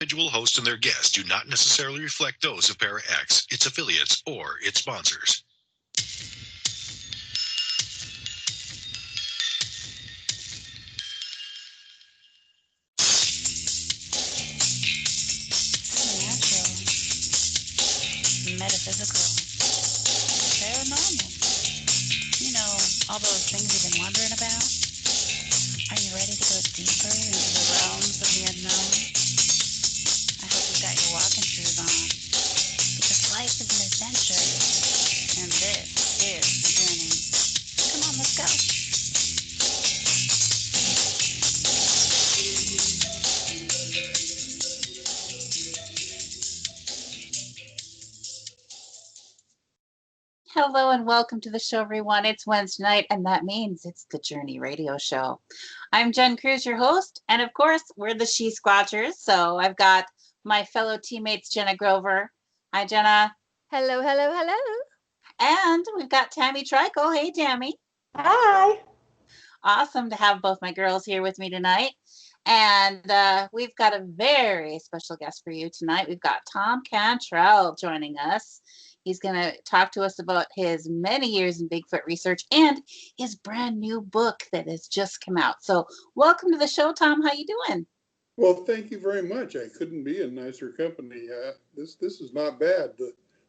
individual host and their guests do not necessarily reflect those of Para X, its affiliates, or its sponsors. Metaphysical, paranormal. You know, all those things you've been wondering about? Are you ready to go deeper into the realms of the unknown? I hope you've got your walking shoes on, because life is an adventure, and this is the journey. Come on, let's go. Hello and welcome to the show, everyone. It's Wednesday night, and that means it's the Journey Radio Show. I'm Jen Cruz, your host, and of course, we're the She-Squatchers. So I've got my fellow teammates, Jenna Grover. Hi, Jenna. Hello, hello, hello. And we've got Tammy Trico. Hey, Tammy. Hi. Awesome to have both my girls here with me tonight. And we've got a very special guest for you tonight. We've got Thom Cantrall joining us. He's going to talk to us about his many years in Bigfoot research and his brand new book that has just come out. So welcome to the show, Thom. How you doing? Well, thank you very much. I couldn't be in nicer company. This is not bad.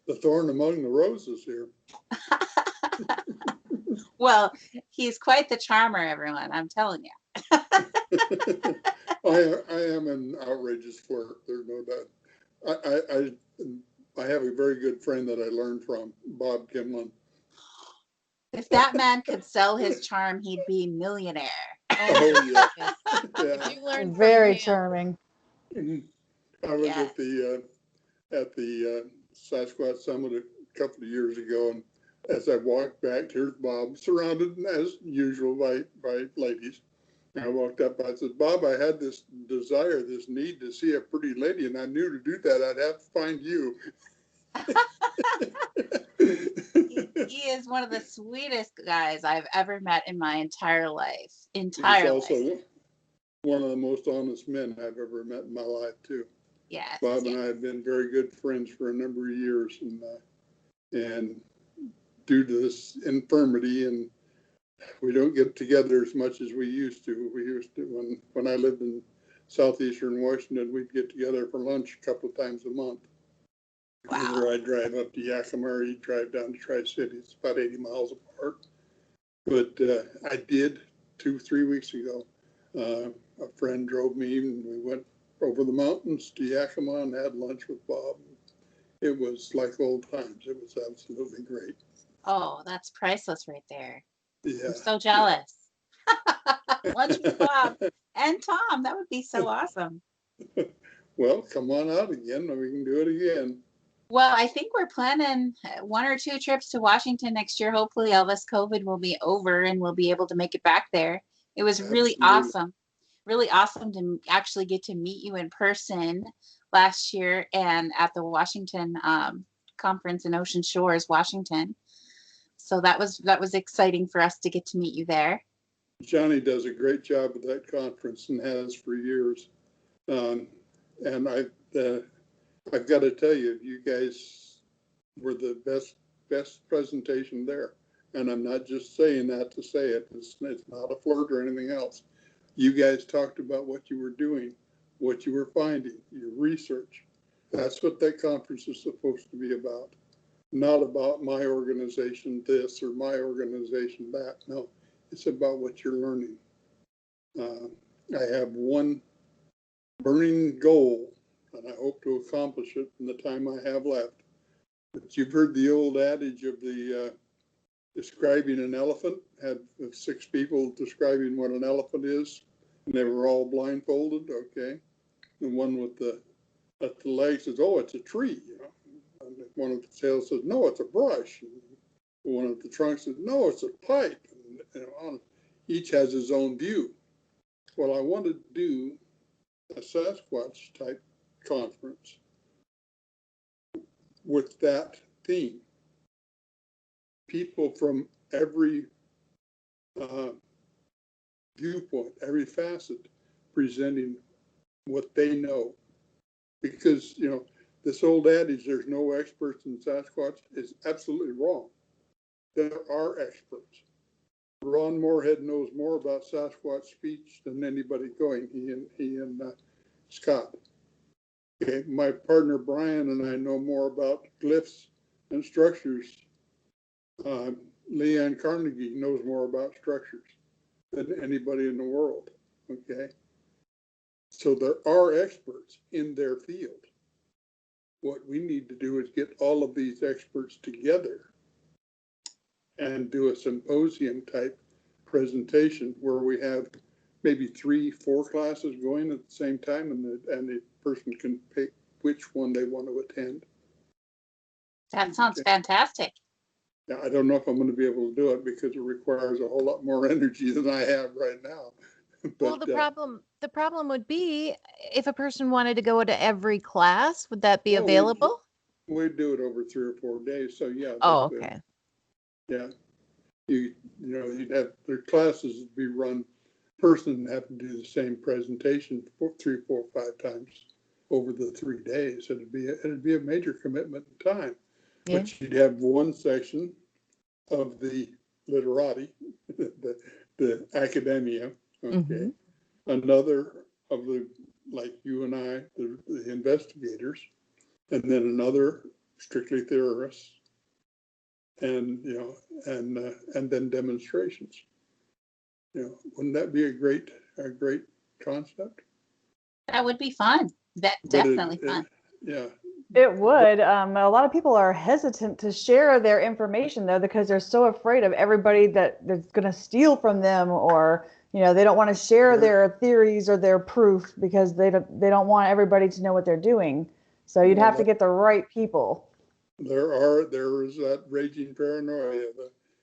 The thorn among the roses here. Well, he's quite the charmer, everyone. I'm telling you. I am an outrageous flirt. There's no doubt. I have a very good friend that I learned from, Bob Kimlin. If that man could sell his charm, he'd be a millionaire. Oh, yeah. Yeah. You learned very charming. I was at the Sasquatch Summit a couple of years ago, and as I walked back, here's Bob, surrounded as usual by ladies. And I walked up, I said, Bob, I had this desire, this need to see a pretty lady, and I knew to do that I'd have to find you. He is one of the sweetest guys I've ever met in my entire life. He's also one of the most honest men I've ever met in my life, too. Yes. Bob and I have been very good friends for a number of years, and due to this infirmity, and we don't get together as much as we used to. We used to, when I lived in southeastern Washington, we'd get together for lunch a couple of times a month. Wow. Either I'd drive up to Yakima or he'd drive down to Tri-City. It's about 80 miles apart. But I did 2-3 weeks ago. A friend drove me and we went over the mountains to Yakima and had lunch with Bob. It was like old times. It was absolutely great. Oh, that's priceless right there. Yeah. I'm so jealous. Lunch with Bob and Thom. That would be so awesome. Well, come on out again and we can do it again. Well, I think we're planning 1 or 2 trips to Washington next year. Hopefully all this COVID will be over and we'll be able to make it back there. It was really awesome. Really awesome to actually get to meet you in person last year and at the Washington conference in Ocean Shores, Washington. So that was exciting for us to get to meet you there. Johnny does a great job at that conference and has for years. And I've got to tell you, you guys were the best presentation there. And I'm not just saying that to say it. It's not a flirt or anything else. You guys talked about what you were doing, what you were finding, your research. That's what that conference is supposed to be about. Not about my organization this or my organization that. No, it's about what you're learning. I have one burning goal, and I hope to accomplish it in the time I have left. But you've heard the old adage of the describing an elephant, had 6 people describing what an elephant is, and they were all blindfolded, okay? The one with the leg says, oh, it's a tree, you know. And one of the tails says, no, it's a brush. And one of the trunks says, no, it's a pipe. And each has his own view. Well, I want to do a Sasquatch type conference with that theme. People from every viewpoint, every facet, presenting what they know Because, this old adage, there's no experts in Sasquatch, is absolutely wrong. There are experts. Ron Moorhead knows more about Sasquatch speech than anybody going, he and Scott. Okay, my partner Brian and I know more about glyphs and structures. Leanne Carnegie knows more about structures than anybody in the world. Okay, so there are experts in their field. What we need to do is get all of these experts together and do a symposium type presentation where we have maybe 3-4 classes going at the same time, and the person can pick which one they want to attend. That sounds fantastic. Now, I don't know if I'm going to be able to do it because it requires a whole lot more energy than I have right now. Well, the problem would be if a person wanted to go to every class, would that be available? We'd do it over 3 or 4 days. So yeah. Oh, okay. Yeah. You'd have their classes would be run. Person would have to do the same presentation 3, 4, 5 times over the 3 days. It'd be a major commitment in time. Yeah. But you'd have one section of the literati, the academia, okay. Mm-hmm. Another of the, like you and I, the investigators, and then another strictly theorists, and and then demonstrations. Wouldn't that be a great concept? That would be fun. Definitely fun. Yeah. It would. A lot of people are hesitant to share their information though, because they're so afraid of everybody that's going to steal from them, or they don't want to share their theories or their proof because they don't want everybody to know what they're doing. So you'd have to get the right people. There is that raging paranoia,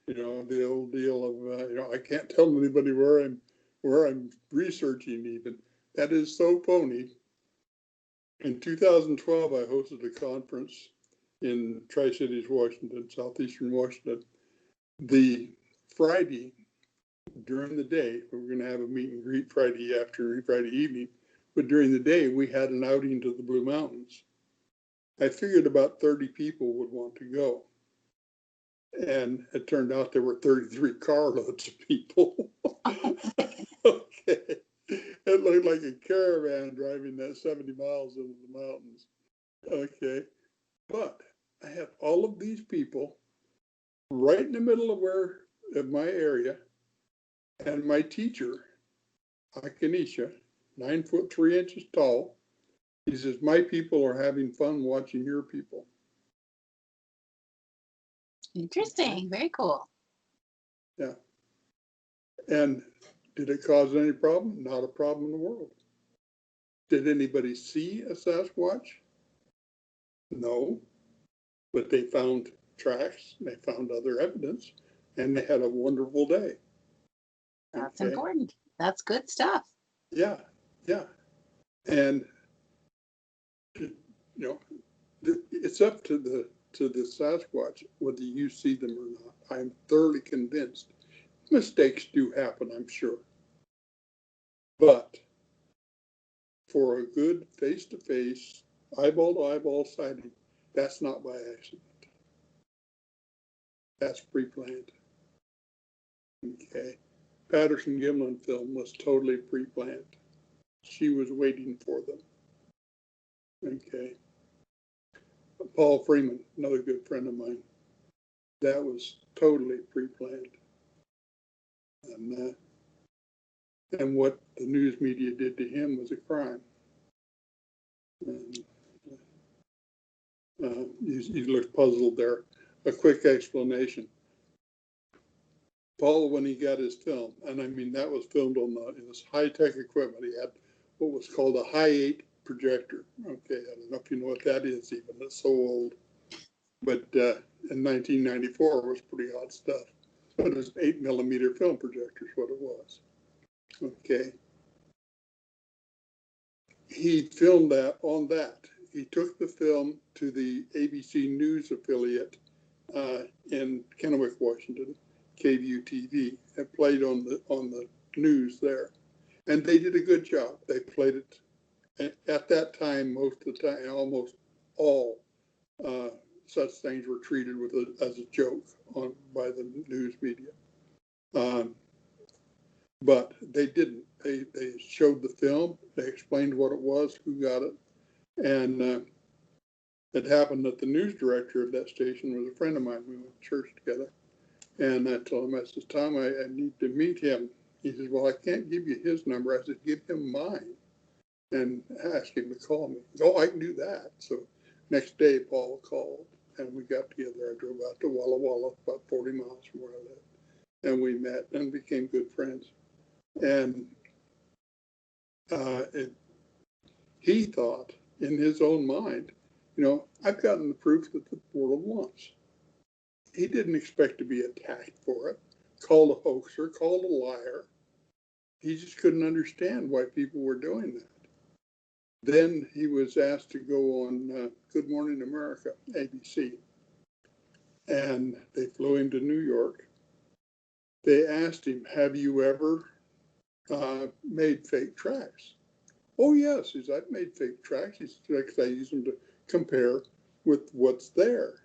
the old deal of I can't tell anybody where I'm researching even. That is so phony. In 2012, I hosted a conference in Tri-Cities, Washington, southeastern Washington. The Friday during the day, we were going to have a meet and greet Friday afternoon, Friday evening, but during the day we had an outing to the Blue Mountains. I figured about 30 people would want to go. And it turned out there were 33 carloads of people. Okay. It looked like a caravan driving that 70 miles into the mountains. Okay. But I had all of these people right in the middle of my area. And my teacher, Akanisha, 9'3" tall, he says, my people are having fun watching your people. Interesting. Very cool. Yeah. And did it cause any problem? Not a problem in the world. Did anybody see a Sasquatch? No. But they found tracks, they found other evidence, and they had a wonderful day. That's important. That's good stuff. Yeah, yeah. And it's up to the Sasquatch whether you see them or not. I'm thoroughly convinced. Mistakes do happen, I'm sure. But for a good face-to-face, eyeball-to-eyeball sighting, that's not by accident. That's pre-planned. Okay. Patterson Gimlin film was totally pre-planned. She was waiting for them. Okay. Paul Freeman, another good friend of mine, that was totally pre-planned. And what the news media did to him was a crime. And, he looked puzzled there. A quick explanation. Paul, when he got his film, and I mean that was filmed on this high-tech equipment, he had what was called a high-8 projector. Okay, I don't know if you know what that is even, it's so old. But in 1994, it was pretty hot stuff. But it was 8mm film projector is what it was. Okay. He filmed that on that. He took the film to the ABC News affiliate in Kennewick, Washington, KVUE-TV, and played on the news there. And they did a good job. They played it At that time, most of the time, almost all such things were treated as a joke by the news media. But they didn't. They showed the film. They explained what it was, who got it, and it happened that the news director of that station was a friend of mine. We went to church together, and I told him, I said, Tom, I need to meet him. He says, well, I can't give you his number. I said, give him mine and ask him to call me. Oh, I can do that. So next day, Paul called, and we got together. I drove out to Walla Walla, about 40 miles from where I lived, and we met and became good friends. And he thought in his own mind, I've gotten the proof that the world wants. He didn't expect to be attacked for it, called a hoaxer, called a liar. He just couldn't understand why people were doing that. Then he was asked to go on Good Morning America, ABC. And they flew him to New York. They asked him, have you ever made fake tracks? Oh, yes. He said, I've made fake tracks. He said, I use them to compare with what's there.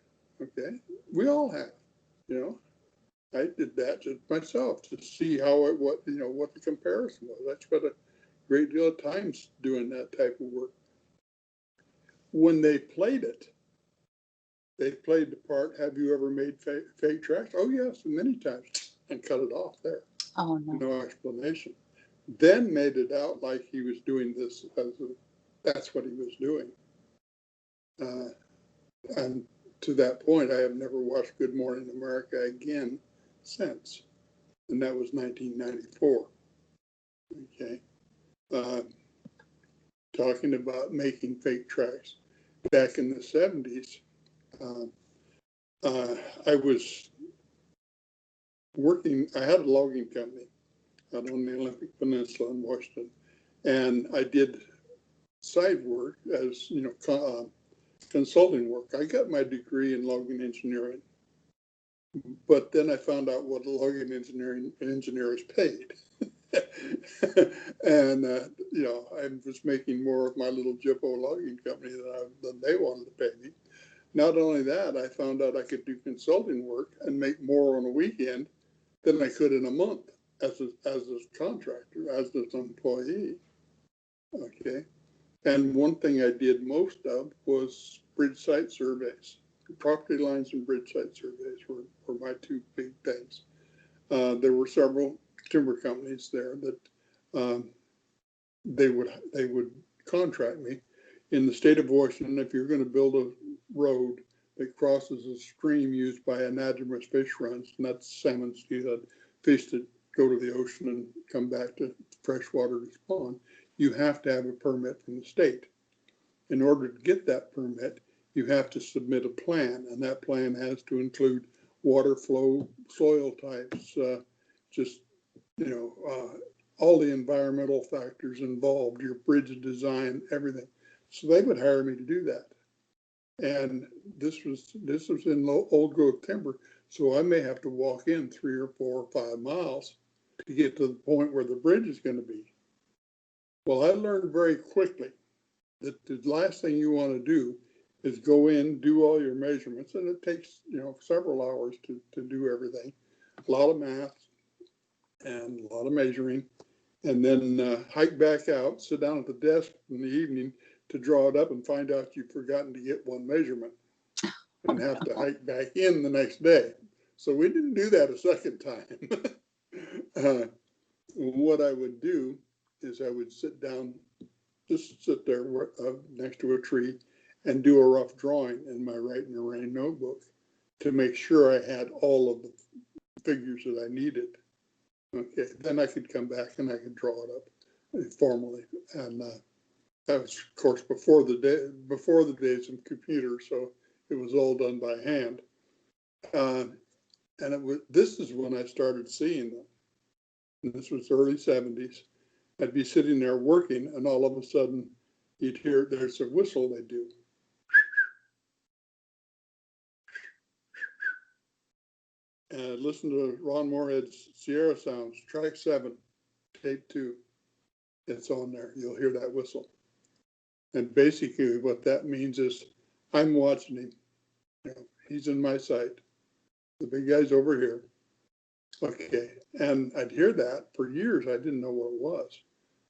Okay. We all have, I did that just myself to see what the comparison was. I spent a great deal of time doing that type of work. When they played it, they played the part, have you ever made fake tracks? Oh, yes, many times, and cut it off there. Oh, no. No explanation. Then made it out like he was doing this that's what he was doing. And to that point, I have never watched Good Morning America again since. And that was 1994. Okay. Talking about making fake tracks. Back in the 70s, I was working, I had a logging company out on the Olympic Peninsula in Washington, and I did side work as, consulting work. I got my degree in logging engineering, but then I found out what a logging engineer is paid. And, I was making more of my little Jippo logging company than they wanted to pay me. Not only that, I found out I could do consulting work and make more on a weekend than I could in a month as a contractor, as an employee. Okay. And one thing I did most of was bridge site surveys. Property lines and bridge site surveys were my two big things. There were several timber companies there that they would contract me. In the state of Washington, if you're going to build a road that crosses a stream used by anadromous fish runs, and that's salmon, steelhead, fish that go to the ocean and come back to fresh water to spawn, you have to have a permit from the state. In order to get that permit, you have to submit a plan, and that plan has to include water flow, soil types, all the environmental factors involved, your bridge design, everything. So they would hire me to do that. And this was in old growth timber, so I may have to walk in 3 or 4 or 5 miles to get to the point where the bridge is going to be. Well, I learned very quickly that the last thing you want to do is go in, do all your measurements, and it takes several hours to do everything. A lot of math and a lot of measuring, and then hike back out, sit down at the desk in the evening to draw it up and find out you've forgotten to get one measurement and have to hike back in the next day. So we didn't do that a second time. What I would do is I would sit down, just sit there next to a tree and do a rough drawing in my Write in the Rain notebook to make sure I had all of the figures that I needed. Okay, then I could come back and I could draw it up formally. And that was, of course, before the days of computers, so it was all done by hand. And this is when I started seeing them. And this was early 70s. I'd be sitting there working, and all of a sudden, you'd hear there's a whistle they do. And listen to Ron Moorhead's Sierra Sounds, track 7, tape 2. It's on there. You'll hear that whistle. And basically what that means is I'm watching him. You know, he's in my sight. The big guy's over here. Okay. And I'd hear that for years. I didn't know what it was,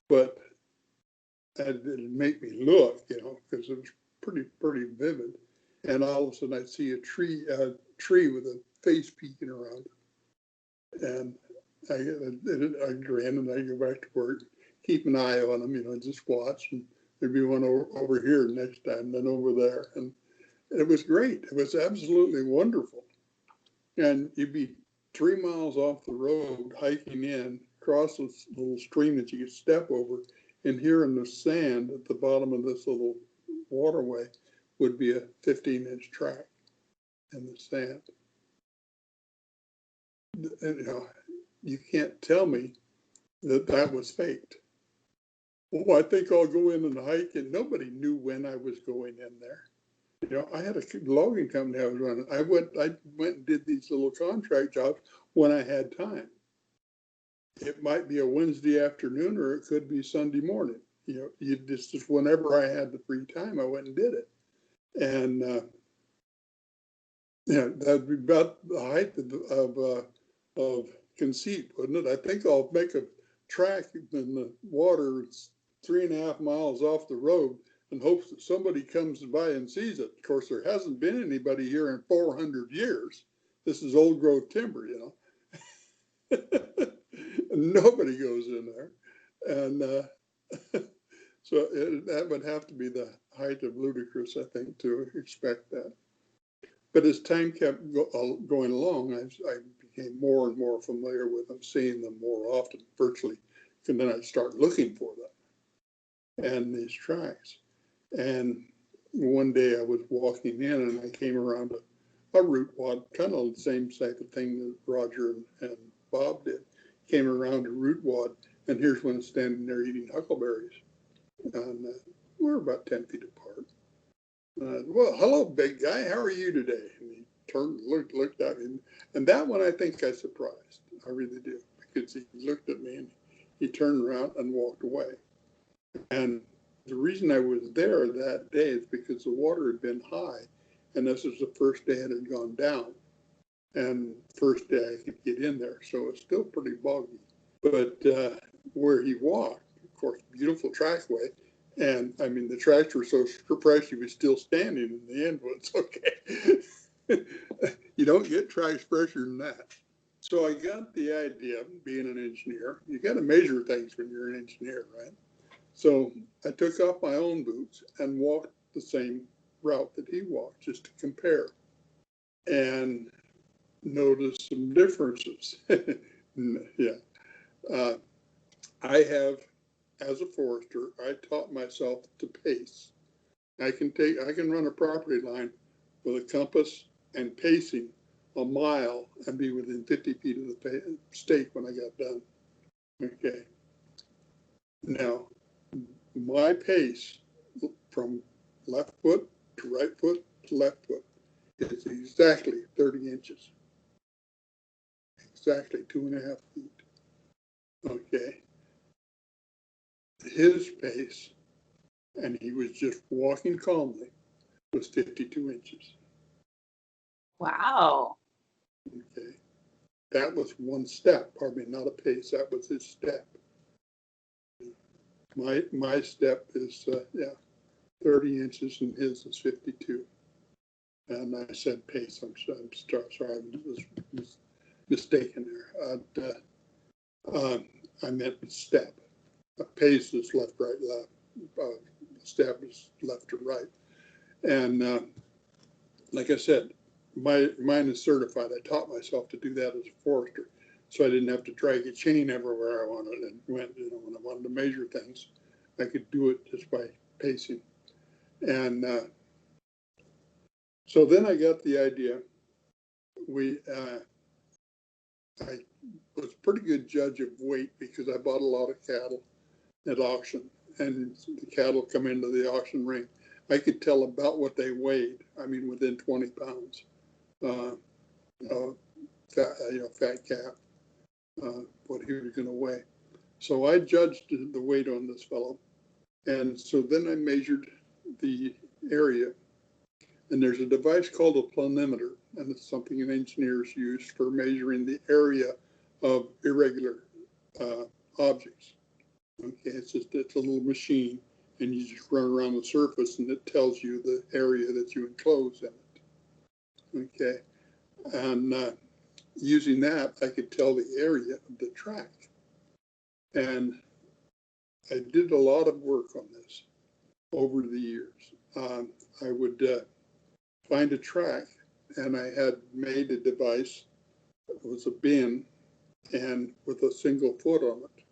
but it'd make me look, you know, because it was pretty vivid. And all of a sudden I'd see a tree with a face peeking around it. And I grin and I go back to work, keep an eye on them, you know, just watch. And there'd be one over here next time, then over there. And it was great. It was absolutely wonderful. And you'd be 3 miles off the road, hiking in, across this little stream that you could step over, and here in the sand at the bottom of this little waterway would be a 15-inch track in the sand. And, you know, you can't tell me that that was faked. Oh, I think I'll go in and hike, and nobody knew when I was going in there. You know, I had a logging company I was running. I went and did these little contract jobs when I had time. It might be a Wednesday afternoon, or it could be Sunday morning. You know, just whenever I had the free time, I went and did it. And you know, that'd be about the height of conceit, wouldn't it? I think I'll make a track in the water. It's 3.5 miles off the road, and hopes that somebody comes by and sees it. Of course, there hasn't been anybody here in 400 years. This is old growth timber, you know. Nobody goes in there. And so that would have to be the height of ludicrous, I think, to expect that. But as time kept going along, I became more and more familiar with them, seeing them more often, virtually. And then I'd start looking for them and these tracks. And one day I was walking in and I came around a root wad, kind of the same type of thing that Roger and Bob did. Came around a root wad, and here's one standing there eating huckleberries. And we're about 10 feet apart. Well, hello, big guy. How are you today? And he turned, looked at me. And that one I think I surprised. I really do. Because he looked at me and he turned around and walked away. And the reason I was there that day is because the water had been high, and this was the first day it had gone down, and first day I could get in there, so it's still pretty boggy. But where he walked, of course, beautiful trackway, and I mean the tracks were so fresh he was still standing in the end. Well, it's okay. You don't get tracks fresher than that. So I got the idea, being an engineer, you got to measure things when you're an engineer, right? So I took off my own boots and walked the same route that he walked, just to compare, and noticed some differences. Yeah. I have, as a forester, I taught myself to pace. I can run a property line with a compass and pacing a mile and be within 50 feet of the stake when I got done. Okay. Now, my pace from left foot to right foot to left foot is exactly 30 inches. Exactly 2.5 feet. Okay. His pace, and he was just walking calmly, was 52 inches. Wow. Okay. That was one step, pardon me, not a pace, that was his step. My step is, 30 inches and his is 52. And I said pace, I'm sorry, I was mistaken there. I meant step. A pace is left, right, left. Step is left to right. And like I said, mine is certified. I taught myself to do that as a forester, so I didn't have to drag a chain everywhere I wanted. And when I wanted to measure things, I could do it just by pacing. And so then I got the idea. I was a pretty good judge of weight because I bought a lot of cattle at auction, and the cattle come into the auction ring. I could tell about what they weighed. I mean, within 20 pounds. Fat calf, what he was going to weigh. So I judged the weight on this fellow, and so then I measured the area. And there's a device called a planimeter, and it's something that engineers use for measuring the area of irregular objects. Okay, it's a little machine, and you just run around the surface, and it tells you the area that you enclose in it. Okay, and using that, I could tell the area of the track. And I did a lot of work on this over the years. I would find a track, and I had made a device. It was a bin, and with a single foot on it.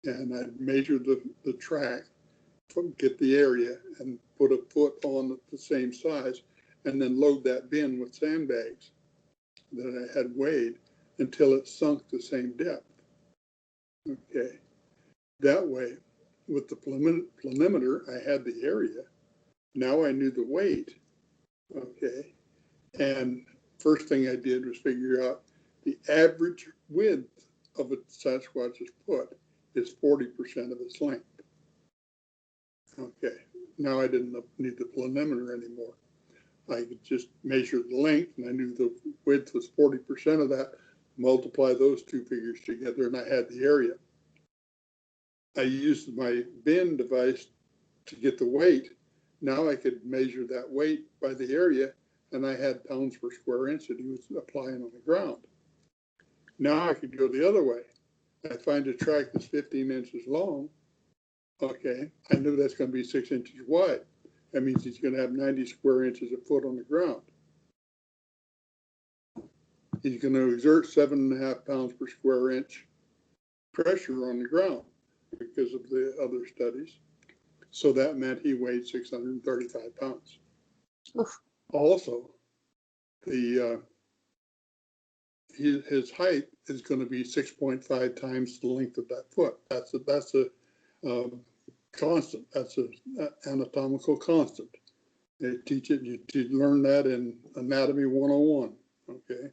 And I'd measure the track, get the area, and put a foot on the same size, and then load that bin with sandbags that I had weighed until it sunk the same depth. Okay. That way, with the planimeter, I had the area. Now I knew the weight. Okay. And first thing I did was figure out the average width of a Sasquatch's foot is 40% of its length. Okay. Now I didn't need the planimeter anymore. I could just measure the length, and I knew the width was 40% of that. Multiply those two figures together, and I had the area. I used my bin device to get the weight. Now I could measure that weight by the area, and I had pounds per square inch that he was applying on the ground. Now I could go the other way. I find a track that's 15 inches long. Okay, I knew that's going to be 6 inches wide. That means he's going to have 90 square inches a foot on the ground. He's going to exert 7.5 pounds per square inch pressure on the ground because of the other studies. So that meant he weighed 635 pounds. Oof. Also, his height is going to be 6.5 times the length of that foot. That's a constant. That's an anatomical constant. They teach it. You learn that in Anatomy 101. Okay,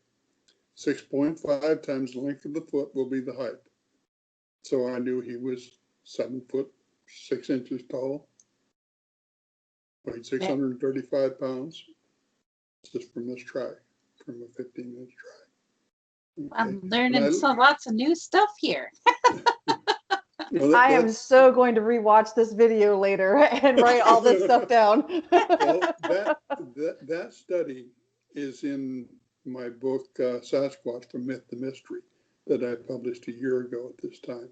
6.5 times the length of the foot will be the height. So I knew he was 7 foot 6 inches tall, weighed 635 pounds, just from this track, from a 15-inch track. Okay. I'm learning lots of new stuff here. Well, I am so going to rewatch this video later and write all this stuff down. Well, that study is in my book, Sasquatch from Myth to Mystery, that I published a year ago at this time.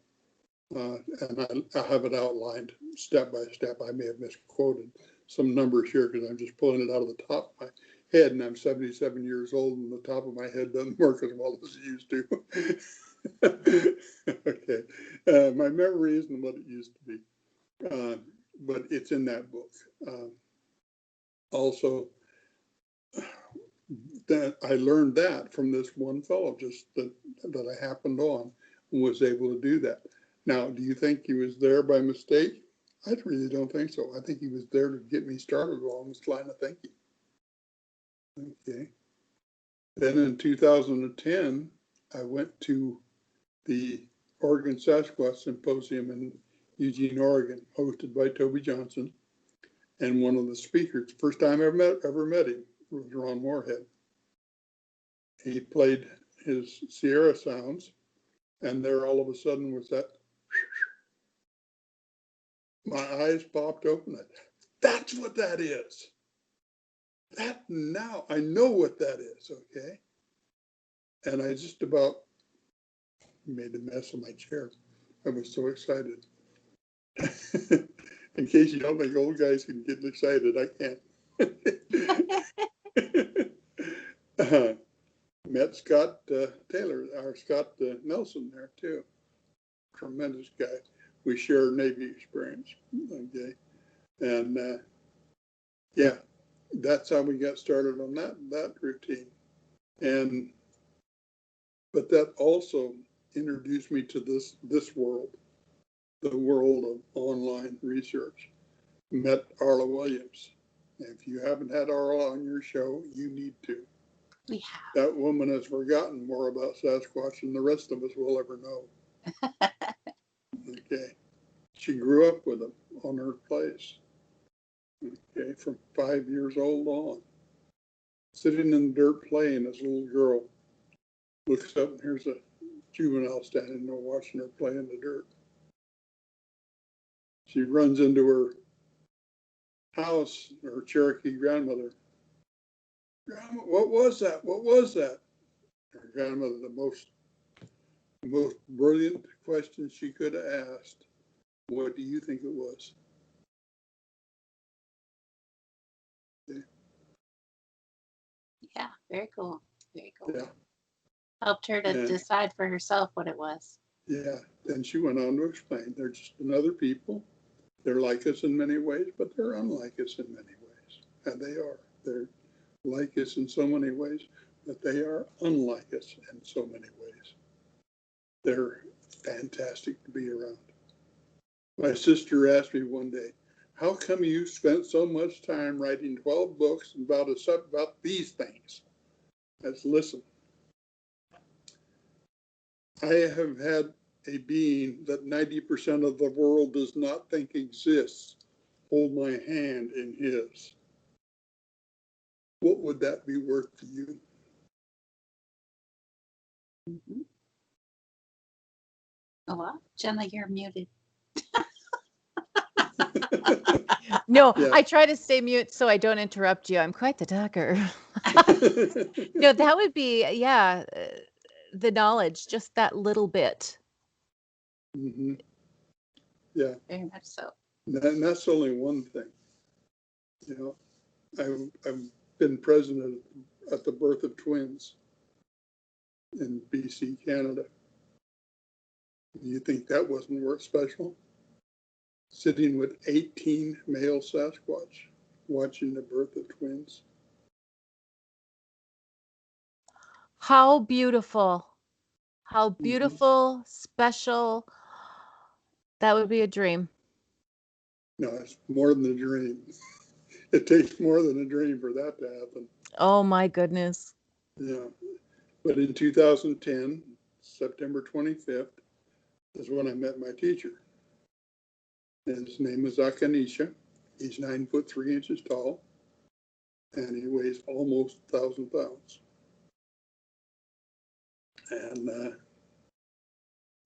And I have it outlined step by step. I may have misquoted some numbers here because I'm just pulling it out of the top of my head, and I'm 77 years old, and the top of my head doesn't work as well as it used to. Okay. My memory isn't what it used to be, but it's in that book. Also, that I learned that from this one fellow just that I happened on and was able to do that. Now, do you think he was there by mistake? I really don't think so. I think he was there to get me started along this line of thinking. Okay. Then in 2010, I went to the Oregon Sasquatch Symposium in Eugene, Oregon, hosted by Toby Johnson. And one of the speakers, first time I ever met him, was Ron Moorhead. He played his Sierra sounds, and there all of a sudden was that. My eyes popped open. That's what that is. That now I know what that is. Okay. And I just about made a mess of my chair. I was so excited. In case you don't think old guys can get excited, I can't. Met Scott Taylor, or Scott Nelson there too. Tremendous guy. We share Navy experience. Okay. And yeah, that's how we got started on that routine. But that also introduced me to this world, the world of online research. Met Arla Williams. If you haven't had Arla on your show, you need to. We have. That woman has forgotten more about Sasquatch than the rest of us will ever know. Okay. She grew up with them on her place. Okay, from 5 years old on. Sitting in the dirt playing, this little girl looks up and here's a juvenile standing there watching her play in the dirt. She runs into her house, her Cherokee grandmother. Grandma, what was that? What was that? Her grandmother, the most brilliant question she could have asked. What do you think it was? Okay. Yeah, very cool. Very cool. Yeah. Helped her to And- decide for herself what it was. Yeah. Then she went on to explain they're just another people. They're like us in many ways, but they're unlike us in many ways. And they are. They're like us in so many ways, but they are unlike us in so many ways. They're fantastic to be around. My sister asked me one day, how come you spent so much time writing 12 books about these things? Let's listen. I have had a being that 90% of the world does not think exists hold my hand in his. What would that be worth to you? Mm-hmm. Oh, well, Jenna, you're muted. No, Yeah. I try to stay mute so I don't interrupt you. I'm quite the talker. No, that would be, yeah, the knowledge, just that little bit. Mm-hmm. Yeah. Very much so. And that's only one thing. You know, I've been present at the birth of twins in BC, Canada. You think that wasn't worth special? Sitting with 18 male Sasquatch watching the birth of twins. How beautiful. How beautiful, special. That would be a dream. No, it's more than a dream. It takes more than a dream for that to happen. Oh my goodness. Yeah. But in 2010, September 25th, is when I met my teacher. And his name is Akanisha. He's 9'3" tall, and he weighs almost 1,000 pounds. And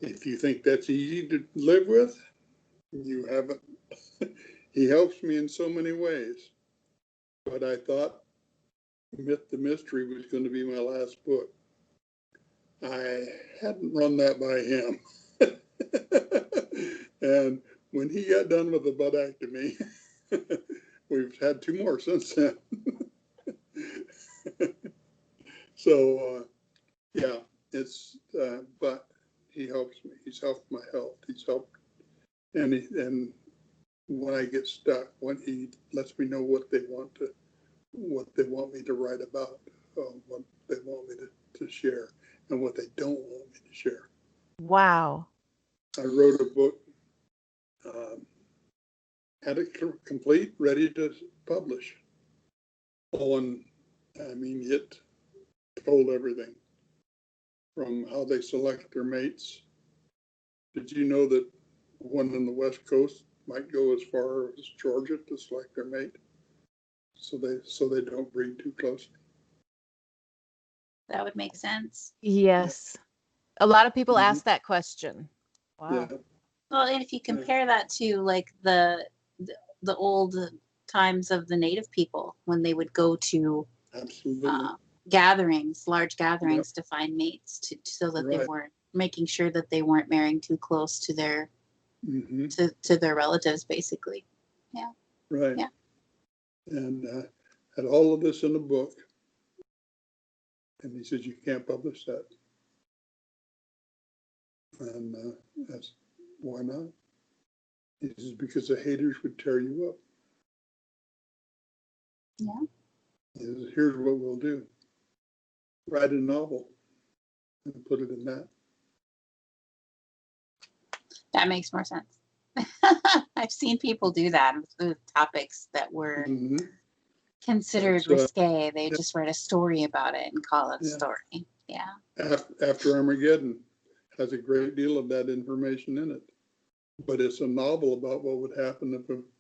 if you think that's easy to live with, you haven't. He helps me in so many ways. But I thought Myth the Mystery was going to be my last book. I hadn't run that by him. And when he got done with the buttectomy, we've had 2 more since then. So, yeah, it's, but he helps me. He's helped my health. He's helped, and when I get stuck, when he lets me know what they want me to write about, what they want me to share, and what they don't want me to share. Wow. I wrote a book, had it complete, ready to publish. It told everything from how they select their mates. Did you know that one on the West Coast might go as far as Georgia to select their mate, so they don't breed too closely? That would make sense. Yes. A lot of people Mhm. ask that question. Wow. Yeah, Well, and if you compare that to like the old times of the native people when they would go to absolutely. gatherings, large gatherings to find mates so that they Right. weren't making sure that they weren't marrying too close to their Mm-hmm. to their relatives, basically. Right. Yeah. And had all of this in a book. And he said, you can't publish that. And that's, why not? He says, because the haters would tear you up. Yeah. He says, here's what we'll do. Write a novel and put it in that. That makes more sense. I've seen people do that with topics that were Mm-hmm. considered That's, risque. They yeah. just write a story about it and call it a Yeah. story. Yeah. After Armageddon has a great deal of that information in it. But it's a novel about what would happen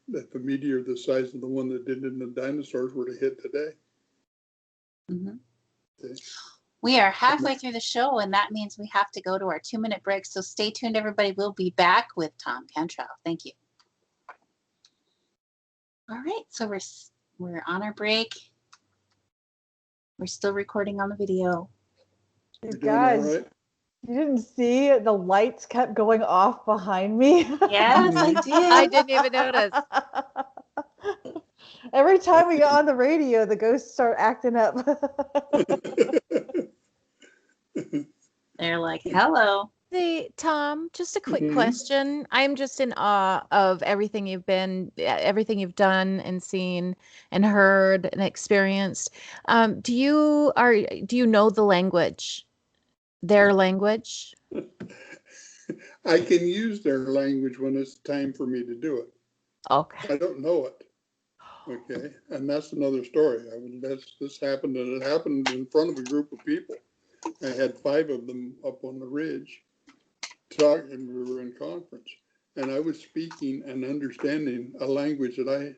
that the meteor the size of the one that did in the dinosaurs were to hit today. Mhm. Okay. We are halfway through the show, and that means we have to go to our 2-minute break. So stay tuned, everybody. We'll be back with Thom Cantrall. Thank you. All right, so we're on our break. We're still recording on the video. You You're doing all guys, right? you didn't see the lights kept going off behind me? Yes, I did. I didn't even notice. Every time we got on the radio, the ghosts start acting up. They're like, hello. Hey, Tom, just a quick Mhm. question. I'm just in awe of everything you've done and seen and heard and experienced. Do you know the language, their language? I can use their language when it's time for me to do it. Okay. I don't know it. Okay, and that's another story. This happened, and it happened in front of a group of people. I had 5 of them up on the ridge talking. We were in conference, and I was speaking and understanding a language that I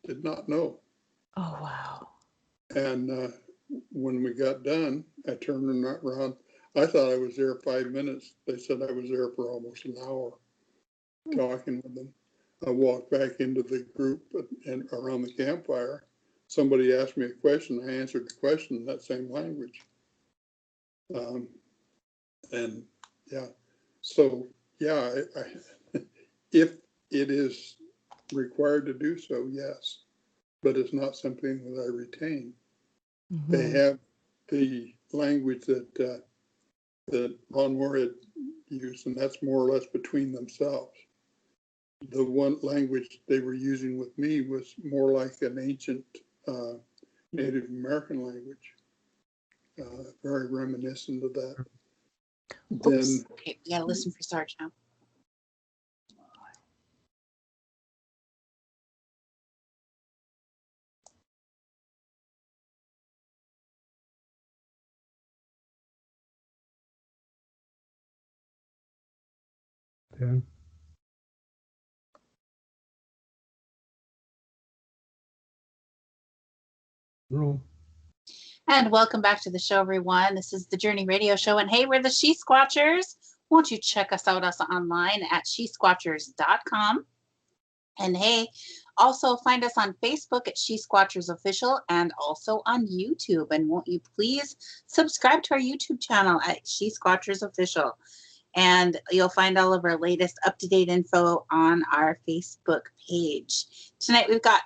did not know. Oh, wow. And when we got done, I turned around. I thought I was there 5 minutes. They said I was there for almost an hour talking with them. I walked back into the group and around the campfire. Somebody asked me a question. I answered the question in that same language. And yeah, so yeah, if it is required to do so, yes, but it's not something that I retain. Mm-hmm. They have the language that Ron Moore used, and that's more or less between themselves. The one language they were using with me was more like an ancient Native American language, very reminiscent of that. Oops. Then, Okay, we gotta listen for Sarge now. Okay. Roll. And welcome back to the show, everyone. This is the Journey Radio Show. And hey, we're the She-Squatchers. Won't you check us out online at She-Squatchers.com. And hey, also find us on Facebook at She-Squatchers Official and also on YouTube. And won't you please subscribe to our YouTube channel at She-Squatchers Official. And you'll find all of our latest up-to-date info on our Facebook page. Tonight we've got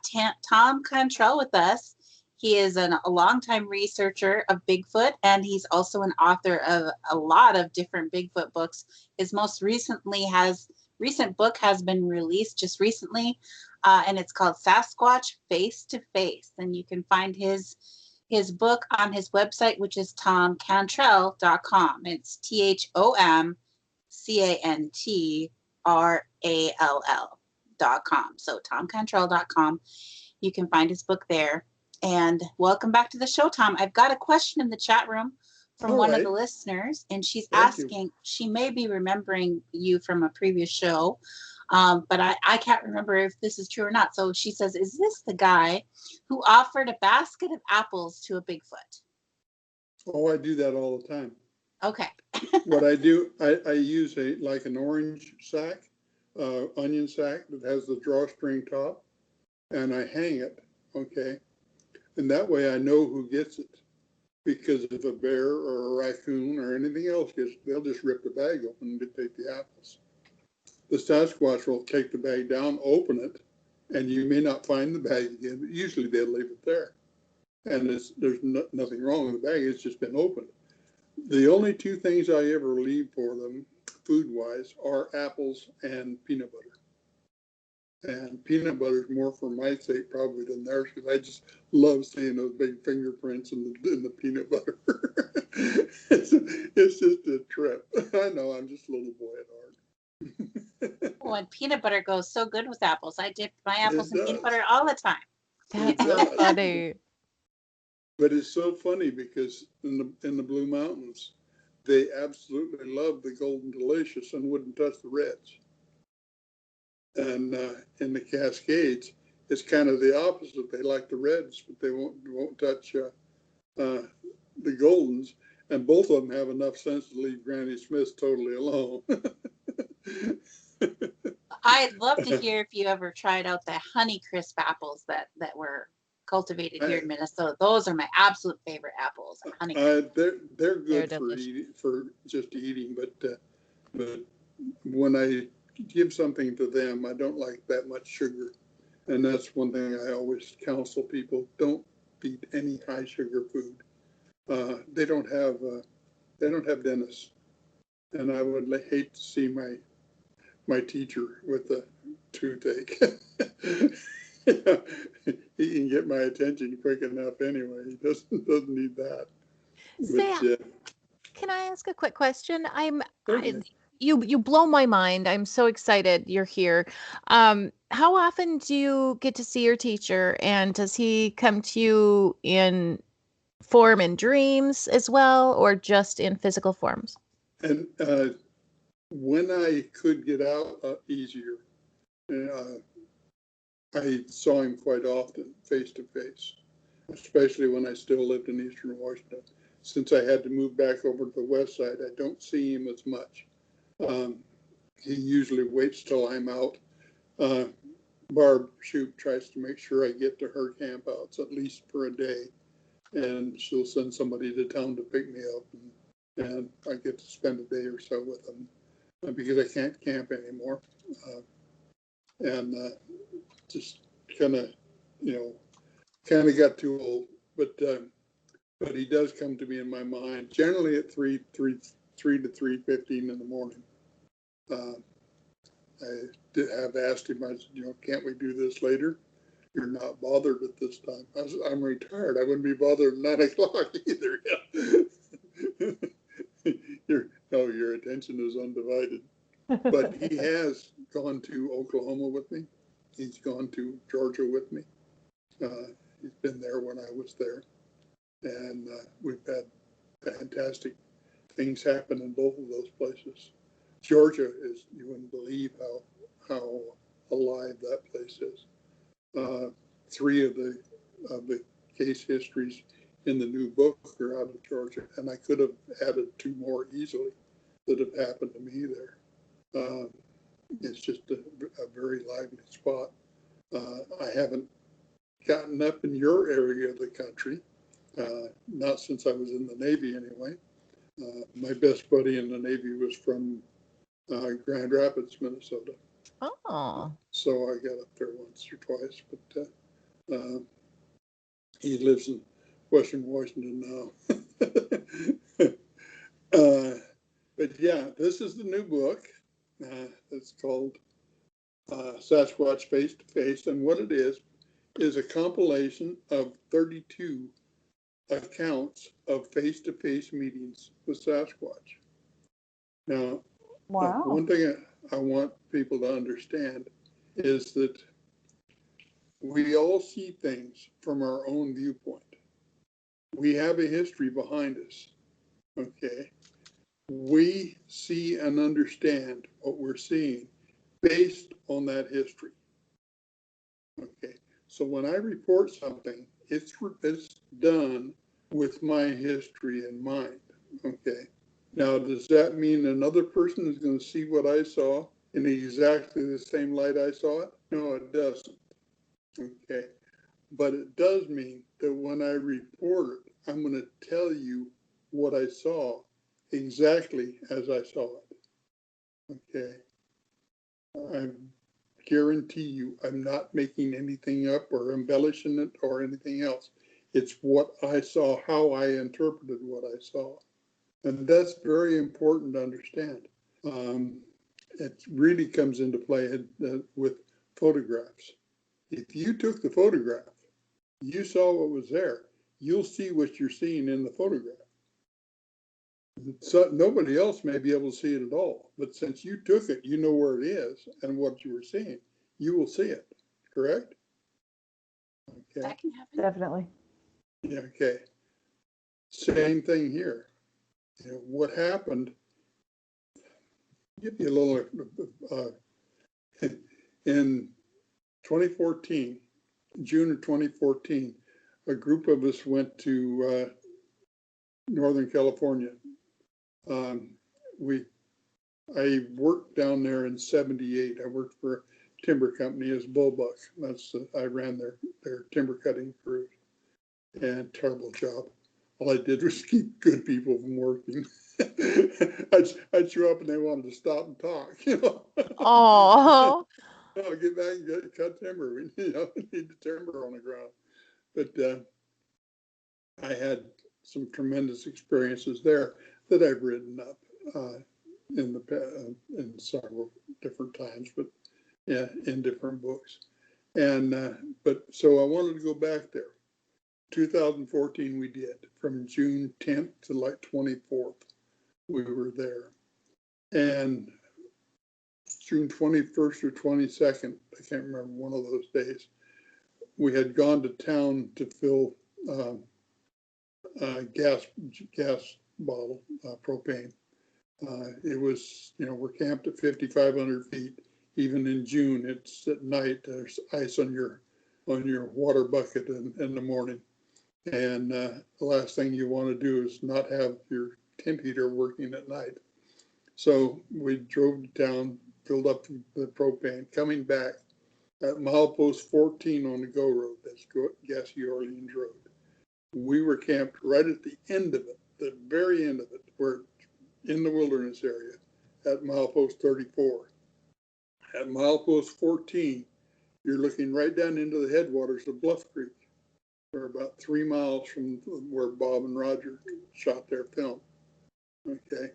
Thom Cantrall with us. He is a longtime researcher of Bigfoot, and he's also an author of a lot of different Bigfoot books. His most recent book has been released just recently, and it's called Sasquatch Face to Face. And you can find his book on his website, which is thomcantrall.com. It's THOMCantrall.com. So thomcantrall.com. You can find his book there. And welcome back to the show, Tom. I've got a question in the chat room from one of the listeners, and she's asking, she may be remembering you from a previous show, but I can't remember if this is true or not. So she says, is this the guy who offered a basket of apples to a Bigfoot? Oh, I do that all the time. Okay. What I do, I use like an orange sack, onion sack that has the drawstring top, and I hang it, okay? And that way I know who gets it. Because if a bear or a raccoon or anything else gets it, they'll just rip the bag open and take the apples. The Sasquatch will take the bag down, open it, and you may not find the bag again, but usually they'll leave it there. And there's nothing wrong with the bag, it's just been opened. The only 2 things I ever leave for them, food-wise, are apples and peanut butter. And peanut butter is more for my sake probably than theirs, because I just love seeing those big fingerprints in the peanut butter. it's just a trip. I know, I'm just a little boy at heart. Oh, and peanut butter goes so good with apples. I dip my apples in peanut does. butter all the time. That's so funny. But it's so funny because in the Blue Mountains, they absolutely love the Golden Delicious and wouldn't touch the reds. And in the Cascades, it's kind of the opposite. They like the reds, but they won't touch the Goldens. And both of them have enough sense to leave Granny Smith totally alone. I'd love to hear if you ever tried out the Honeycrisp apples that were cultivated here in Minnesota. Those are my absolute favorite apples. They're good They're for for just eating, but when I give something to them, I don't like that much sugar, and that's one thing I always counsel people: don't eat any high sugar food. They don't have dentists, and I would hate to see my teacher with a toothache. He can get my attention quick enough anyway. He doesn't need that. Sam, But, can I ask a quick question? certainly. You blow my mind. I'm so excited you're here. How often do you get to see your teacher, and does he come to you in form and dreams as well, or just in physical forms? And when I could get out easier, I saw him quite often face to face, especially when I still lived in Eastern Washington. Since I had to move back over to the west side, I don't see him as much. He usually waits till I'm out. Barb Shoup tries to make sure I get to her campouts at least for a day, and she'll send somebody to town to pick me up, and I get to spend a day or so with them because I can't camp anymore. And just kind of got too old, but he does come to me in my mind, generally at 3 to 3:15 in the morning. I have asked him, I said, can't we do this later? You're not bothered at this time. I'm retired. I wouldn't be bothered at 9 o'clock either. Your attention is undivided. But he has gone to Oklahoma with me. He's gone to Georgia with me. He's been there when I was there. And we've had fantastic things happen in both of those places. Georgia is, you wouldn't believe how alive that place is. 3 of the case histories in the new book are out of Georgia, and I could have added 2 more easily that have happened to me there. It's just a very lively spot. I haven't gotten up in your area of the country, not since I was in the Navy anyway. My best buddy in the Navy was from Grand Rapids, Minnesota. Oh. So I got up there once or twice, but he lives in Western Washington now. But yeah, this is the new book. It's called Sasquatch Face to Face, and what it is a compilation of 32 accounts of face-to-face meetings with Sasquatch. Now, Wow. one thing I want people to understand is that we all see things from our own viewpoint. We have a history behind us, okay? We see and understand what we're seeing based on that history, okay? So when I report something, it's done with my history in mind, okay? Now, does that mean another person is going to see what I saw in exactly the same light I saw it? No, it doesn't, okay? But it does mean that when I report it, I'm going to tell you what I saw exactly as I saw it, okay? I guarantee you I'm not making anything up or embellishing it or anything else. It's what I saw, how I interpreted what I saw. And that's very important to understand. It really comes into play with photographs. If you took the photograph, you saw what was there, you'll see what you're seeing in the photograph. So nobody else may be able to see it at all, but since you took it, you know where it is and what you were seeing. You will see it, correct? Okay. That can happen. Definitely. Yeah, okay. Same thing here. What happened? Give you a little. In 2014, June of 2014, a group of us went to Northern California. I worked down there in '78. I worked for a timber company as Bullbuck. I ran their timber cutting crew, and terrible job. All I did was keep good people from working. I'd show up and they wanted to stop and talk, you know. Oh, Oh, get back and cut timber. We need the timber on the ground. But I had some tremendous experiences there that I've written up in several different times, but yeah, in different books. And but so I wanted to go back there. 2014 we did, from June 10th to like 24th. We were there. And June 21st or 22nd, I can't remember, one of those days, we had gone to town to fill gas bottle, propane. It was, we're camped at 5,500 feet. Even in June, it's at night, there's ice on your water bucket in the morning. And the last thing you want to do is not have your tent heater working at night. So we drove to town, filled up the propane, coming back at milepost 14 on the Go Road, that's Gassy Orleans Road. We were camped right at the end of it, the very end of it, we're in the wilderness area at milepost 34. At milepost 14, you're looking right down into the headwaters of Bluff Creek. We're about 3 miles from where Bob and Roger shot their film. Okay,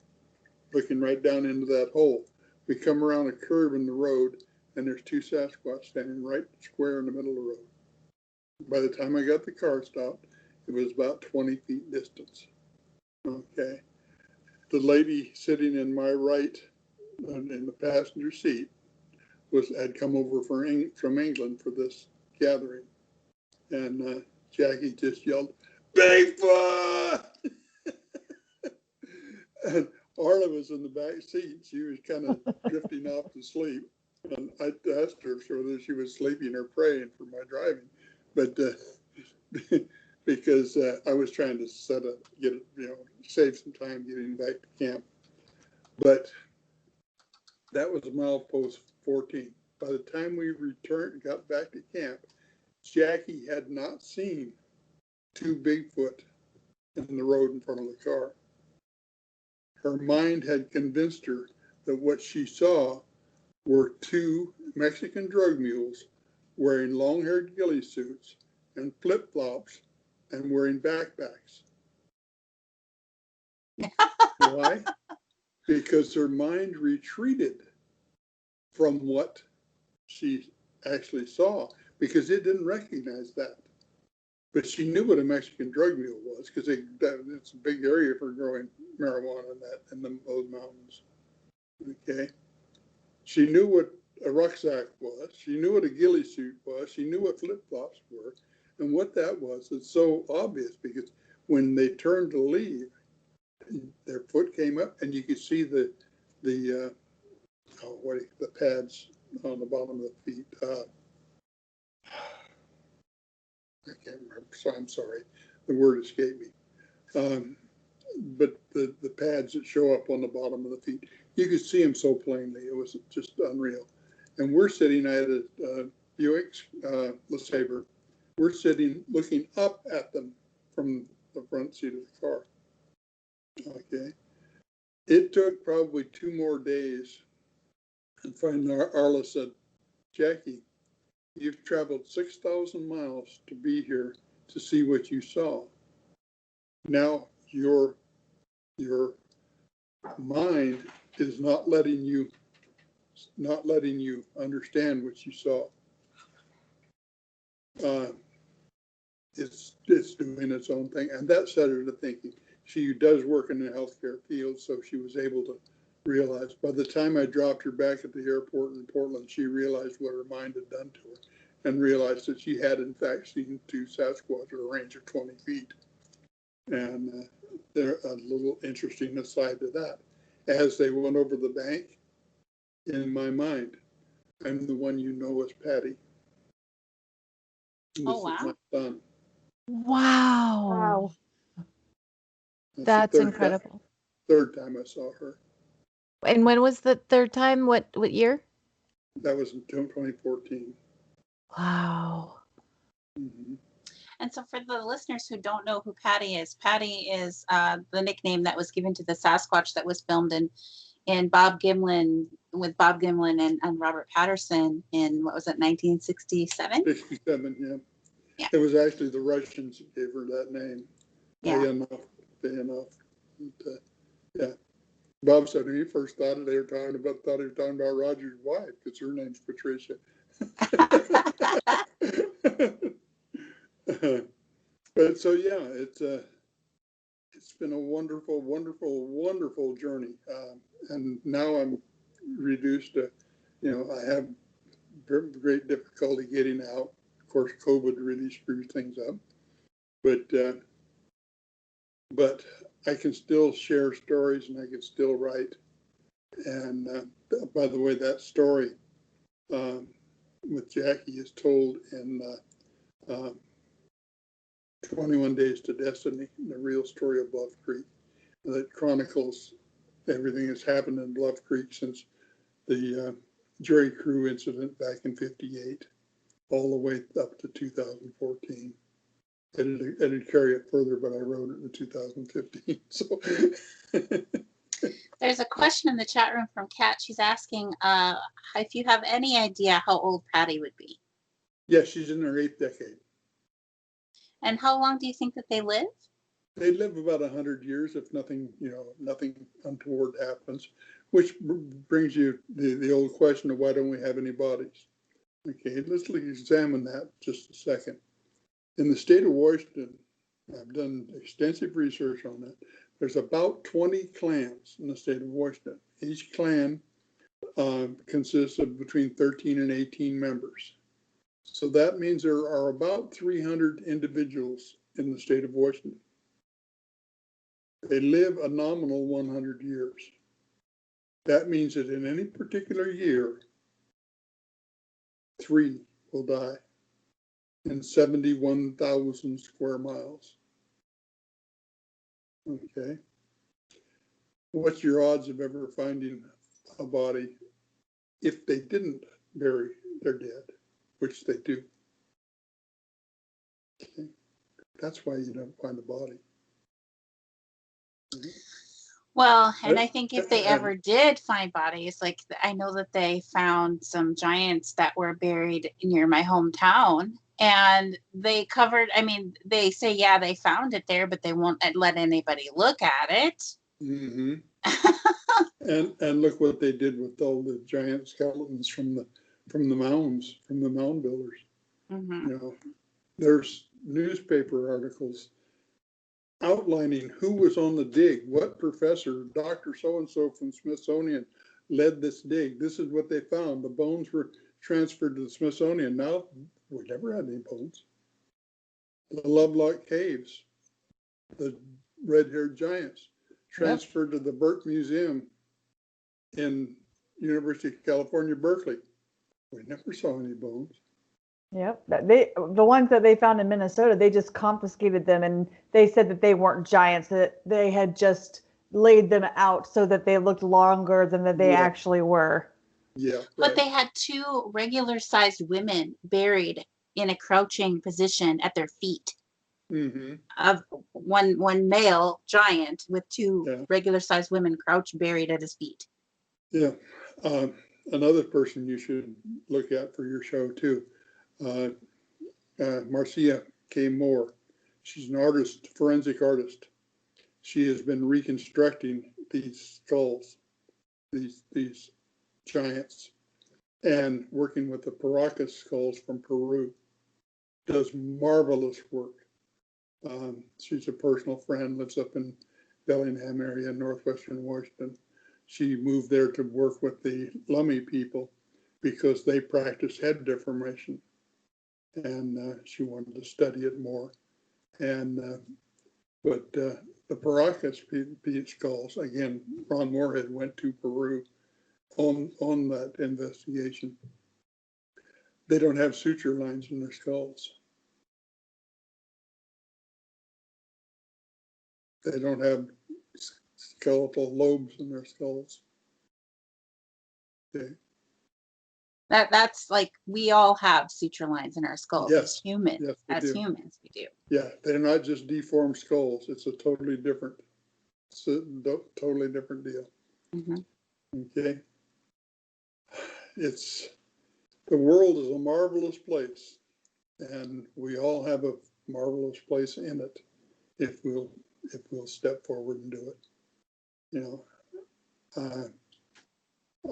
looking right down into that hole. We come around a curve in the road, and there's 2 Sasquatch standing right square in the middle of the road. By the time I got the car stopped, it was about 20 feet distance. Okay, the lady sitting in my right in the passenger seat had come over from England for this gathering, and Jackie just yelled, "Bigfoot!" And Arla was in the back seat. She was kind of drifting off to sleep. And I asked her whether she was sleeping or praying for my driving. But because I was trying to save some time getting back to camp. But that was milepost 14. By the time we got back to camp, Jackie had not seen 2 Bigfoot in the road in front of the car. Her mind had convinced her that what she saw were 2 Mexican drug mules wearing long-haired ghillie suits and flip-flops and wearing backpacks. Why? Because her mind retreated from what she actually saw, because it didn't recognize that. But she knew what a Mexican drug mule was, because it's a big area for growing marijuana in those mountains. Okay. She knew what a rucksack was. She knew what a ghillie suit was. She knew what flip-flops were. And what that was, it's so obvious, because when they turned to leave, their foot came up and you could see the pads on the bottom of the feet. I can't remember, so I'm sorry. The word escaped me. But the pads that show up on the bottom of the feet, you could see them so plainly. It was just unreal. And we're sitting at a Buick LeSabre. We're sitting looking up at them from the front seat of the car. Okay. It took probably 2 more days. And finally, Arla said, "Jackie, you've traveled 6,000 miles to be here to see what you saw. Now your mind is not letting you understand what you saw. It's doing its own thing," and that set her to thinking. She does work in the healthcare field, so she was able to realize. By the time I dropped her back at the airport in Portland, she realized what her mind had done to her, and realized that she had in fact seen 2 Sasquatch at a range of 20 feet. And there's a little interesting aside to that. As they went over the bank, in my mind, I'm the one you know as Patty. And Oh, this is wow. my son. Wow. Wow. That's the incredible. third time I saw her. And when was the third time? What year? That was in 2014. Wow. Mm-hmm. And so for the listeners who don't know who Patty is the nickname that was given to the Sasquatch that was filmed in Bob Gimlin and Robert Patterson in, what was it, 1967? 67, yeah. Yeah. It was actually the Russians who gave her that name. Yeah. Pay enough. And, yeah. Bob said when he first thought it, he was talking about Roger's wife, because her name's Patricia. But so yeah, it's been a wonderful, wonderful, wonderful journey, and now I'm reduced to, I have great difficulty getting out. Of course, COVID really screws things up, but I can still share stories and I can still write. And by the way, that story with Jackie is told in 21 Days to Destiny, the real story of Bluff Creek, that chronicles everything that's happened in Bluff Creek since the Jerry Crew incident back in '58, all the way up to 2014. It'd carry it further, but I wrote it in 2015. So There's a question in the chat room from Kat. She's asking if you have any idea how old Patty would be. yeah, she's in her 8th decade. And how long do you think that they live? They live about 100 years if nothing untoward happens, which brings you the old question of why don't we have any bodies? Okay, let's examine that just a second. In the state of Washington, I've done extensive research on that. There's about 20 clans in the state of Washington. Each clan consists of between 13 and 18 members. So that means there are about 300 individuals in the state of Washington. They live a nominal 100 years. That means that in any particular year, 3 will die in 71,000 square miles. Okay. What's your odds of ever finding a body if they didn't bury their dead, which they do? Okay. That's why you don't find a body. Well, and I think if they ever did find bodies, like I know that they found some giants that were buried near my hometown, and they covered, they say, yeah, they found it there, but they won't let anybody look at it. Mm-hmm. and look what they did with all the giant skeletons from the mounds, from the mound builders. Mm-hmm. There's newspaper articles outlining who was on the dig, what professor, Dr. So-and-so from Smithsonian led this dig. This is what they found. The bones were transferred to the Smithsonian. Now, we never had any bones. The Lovelock Caves, the red-haired giants, transferred to the Burke Museum in University of California, Berkeley. We never saw any bones. Yep. The ones that they found in Minnesota, they just confiscated them, and they said that they weren't giants, that they had just laid them out so that they looked longer than that they actually were. Yeah. But they had 2 regular sized women buried in a crouching position at their feet. Mm-hmm. Of one male giant with 2 regular sized women crouched buried at his feet. Yeah. Another person you should look at for your show too. Marcia K. Moore. She's an artist, forensic artist. She has been reconstructing these skulls, these giants, and working with the Paracas skulls from Peru. Does marvelous work. She's a personal friend, lives up in Bellingham area, northwestern Washington. She moved there to work with the Lummi people because they practice head deformation. And she wanted to study it more. But the Paracas skulls, again, Ron Moorhead went to Peru on that investigation. They don't have suture lines in their skulls. They don't have skeletal lobes in their skulls. Okay. That's like, we all have suture lines in our skulls as Yes. humans. Yes, we As do. humans, we do. Yeah, they're not just deformed skulls. It's a totally different, totally different deal. Mhm. Okay. The world is a marvelous place, and we all have a marvelous place in it if we'll step forward and do it. You know,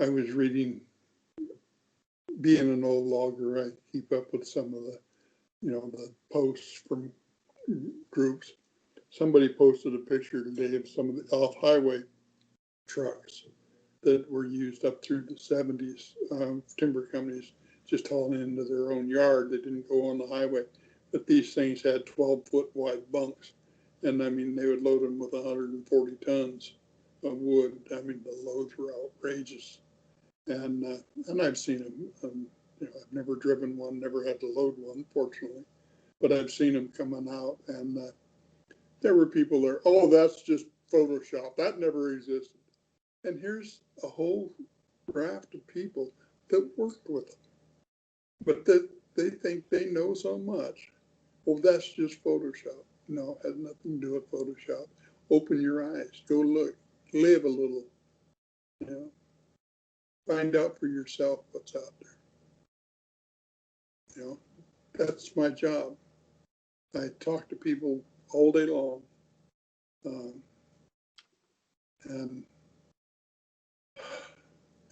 I was reading, being an old logger, I keep up with some of the, the posts from groups. Somebody posted a picture today of some of the off-highway trucks that were used up through the 70s, timber companies just hauling into their own yard. They didn't go on the highway, but these things had 12-foot wide bunks. And I mean, they would load them with 140 tons of wood. I mean, the loads were outrageous. And I've seen them. I've never driven one, never had to load one, fortunately, but I've seen them coming out, and there were people there. Oh, that's just Photoshop. That never existed. And here's a whole raft of people that worked with them, but that they think they know so much. Well, that's just Photoshop. No, it has nothing to do with Photoshop. Open your eyes. Go look. Live a little. Find out for yourself what's out there. That's my job. I talk to people all day long. And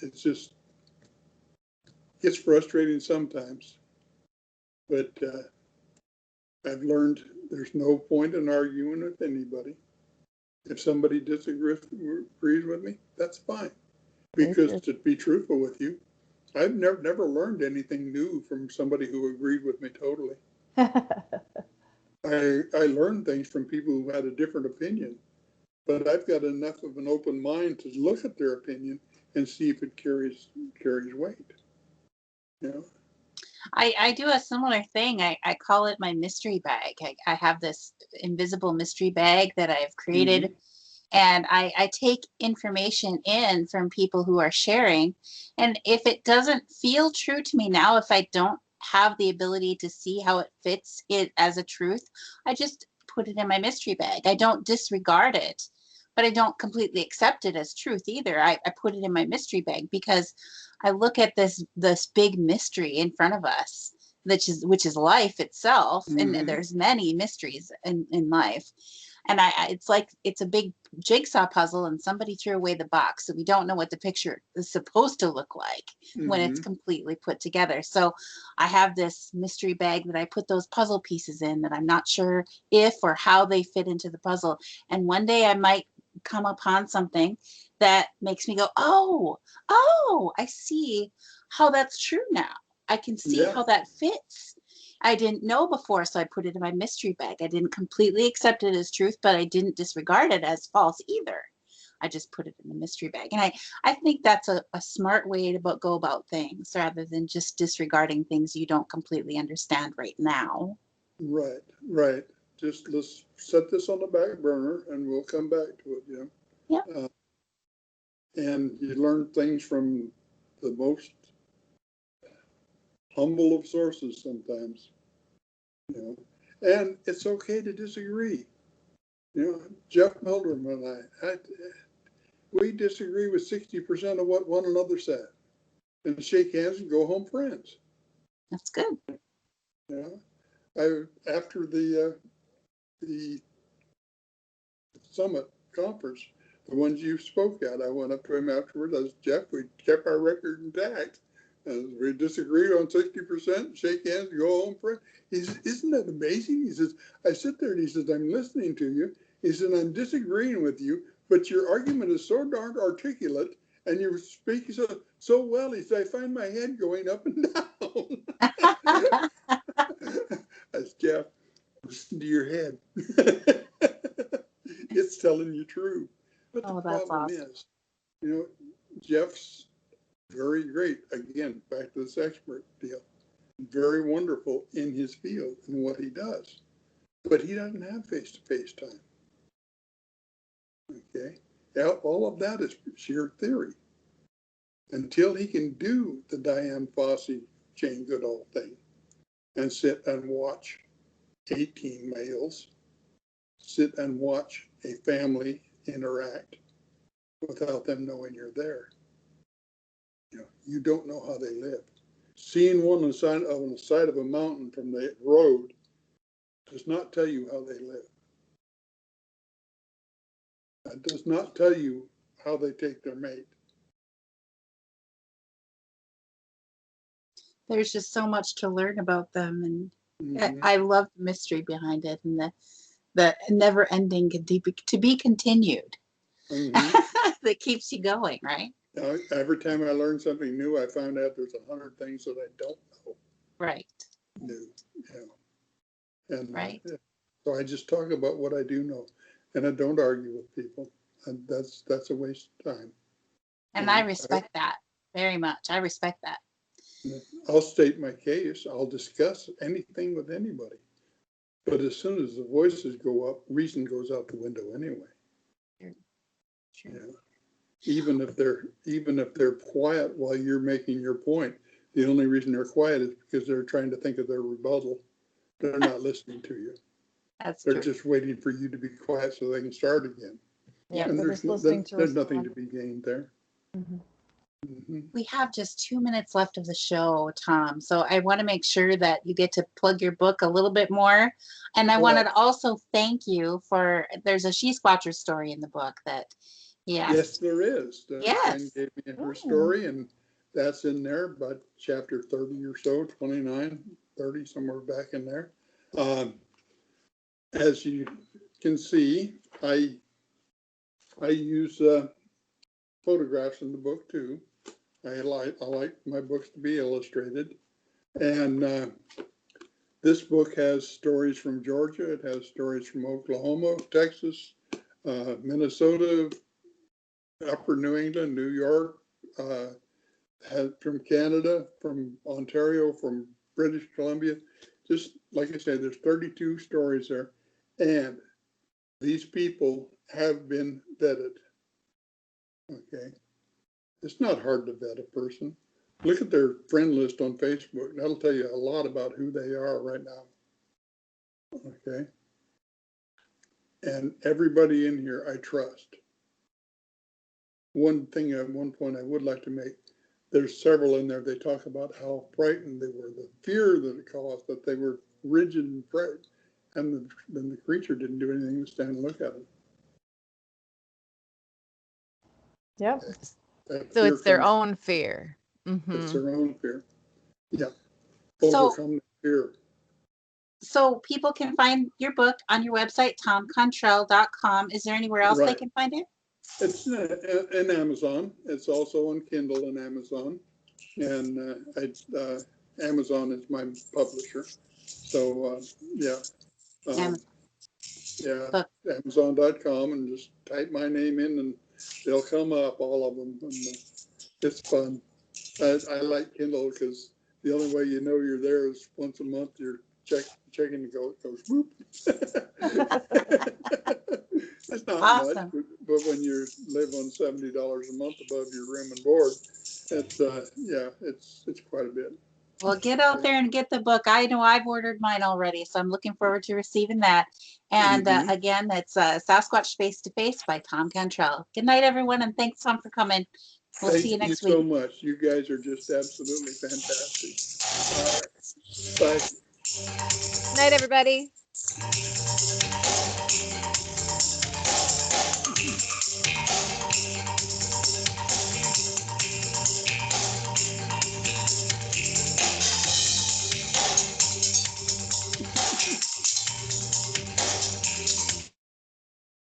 it's frustrating sometimes, but I've learned there's no point in arguing with anybody. If somebody disagrees with me, that's fine. Because to be truthful with you, I've never learned anything new from somebody who agreed with me totally. I learned things from people who had a different opinion, but I've got enough of an open mind to look at their opinion and see if it carries weight. I do a similar thing. I call it my mystery bag. I have this invisible mystery bag that I've created. Mm-hmm. And I take information in from people who are sharing. And if it doesn't feel true to me now, if I don't have the ability to see how it fits it as a truth, I just put it in my mystery bag. I don't disregard it, but I don't completely accept it as truth either. I put it in my mystery bag because I look at this big mystery in front of us, which is life itself. Mm-hmm. And there's many mysteries in life. And it's like it's a big jigsaw puzzle, and somebody threw away the box, so we don't know what the picture is supposed to look like mm-hmm. when it's completely put together. So I have this mystery bag that I put those puzzle pieces in that I'm not sure if or how they fit into the puzzle. And one day I might come upon something that makes me go, oh, I see how that's true now. I can see how that fits. I didn't know before, so I put it in my mystery bag. I didn't completely accept it as truth, but I didn't disregard it as false either. I just put it in the mystery bag. And I think that's a smart way to go about things rather than just disregarding things you don't completely understand right now. Right. Just let's set this on the back burner and we'll come back to it, Yeah. And you learn things from the most humble of sources sometimes, and it's okay to disagree. Jeff Meldrum and I we disagree with 60% of what one another said, and shake hands and go home friends. That's good. After the summit conference, the ones you spoke at, I went up to him afterwards. I said, Jeff, we kept our record intact. We disagreed on 60%, shake hands, go home friends. He says, isn't that amazing? He says, I sit there and he says, I'm listening to you. He said, I'm disagreeing with you, but your argument is so darn articulate and you speak so well. He said, I find my head going up and down. I said, Jeff, listen to your head. It's telling you true. But the problem is, Jeff's very great. Again, back to this expert deal. very wonderful in his field and what he does. But he doesn't have face-to-face time. Okay? Now, all of that is sheer theory. Until he can do the Dian, Fossey, Jane Goodall thing and sit and watch 18 males, sit and watch a family interact without them knowing you're there. You don't know how they live. Seeing one on the side of a mountain from the road does not tell you how they live. That does not tell you how they take their mate. There's just so much to learn about them, and Mhm. I love the mystery behind it, and the never-ending to be continued Mhm. that keeps you going, right? Now, every time I learn something new, I find out there's 100 things that I don't know. Right. New, and Right. So I just talk about what I do know, and I don't argue with people, and that's a waste of time. And I respect that very much. I respect that. I'll state my case. I'll discuss anything with anybody, but as soon as the voices go up, reason goes out the window anyway. Sure. Yeah. Even if they're quiet while you're making your point, the only reason they're quiet is because they're trying to think of their rebuttal. They're not listening to you. They're True. just waiting for you to be quiet so they can start again. Yeah, And they're there's, just listening to there's nothing respond. to be gained there. Mhm. We have just 2 minutes left of the show, Tom. So I want to make sure that you get to plug your book a little bit more. And I wanted to also thank you for, there's a She-Squatcher story in the book that, Yes, there is. Yes. Jen gave me her story, and that's in there, about chapter 30 or so, 29, 30, somewhere back in there. As you can see, I use photographs in the book too. I like my books to be illustrated, and this book has stories from Georgia. It has stories from Oklahoma, Texas, Minnesota, Upper New England, New York, from Canada, from Ontario, from British Columbia. Just like I said, there's 32 stories there, and these people have been vetted. Okay, it's not hard to vet a person. Look at their friend list on Facebook. That'll tell you a lot about who they are right now. Okay, and everybody in here I trust. One thing at one point I would like to make, there's several in there, they talk about how frightened they were, the fear that it caused, that they were rigid and afraid, and then the creature didn't do anything to stand and look at them. Yep. So it's their own fear. It's their own fear. Yeah. So- Overcome the fear. So people can find your book on your website, thomcantrall.com. Is there anywhere else they Right. can find it? It's in Amazon. It's also on Kindle and Amazon. And Amazon is my publisher. So, yeah. Amazon. Yeah, Book. Amazon.com, and just type my name in and they'll come up, all of them. And it's fun. I like Kindle because the only way you know you're there is once a month you're checking to go, it goes whoop. It's not Awesome. much, but when you live on $70 a month above your room and board, it's it's quite a bit. Well, get out there and get the book. I know I've ordered mine already, so I'm looking forward to receiving that. And again, that's Sasquatch Face to Face by Thom Cantrall. Good night, everyone, and thanks, Tom, for coming. We'll see you next Thank you week. so much. You guys are just absolutely fantastic. All right. Bye. Night, everybody.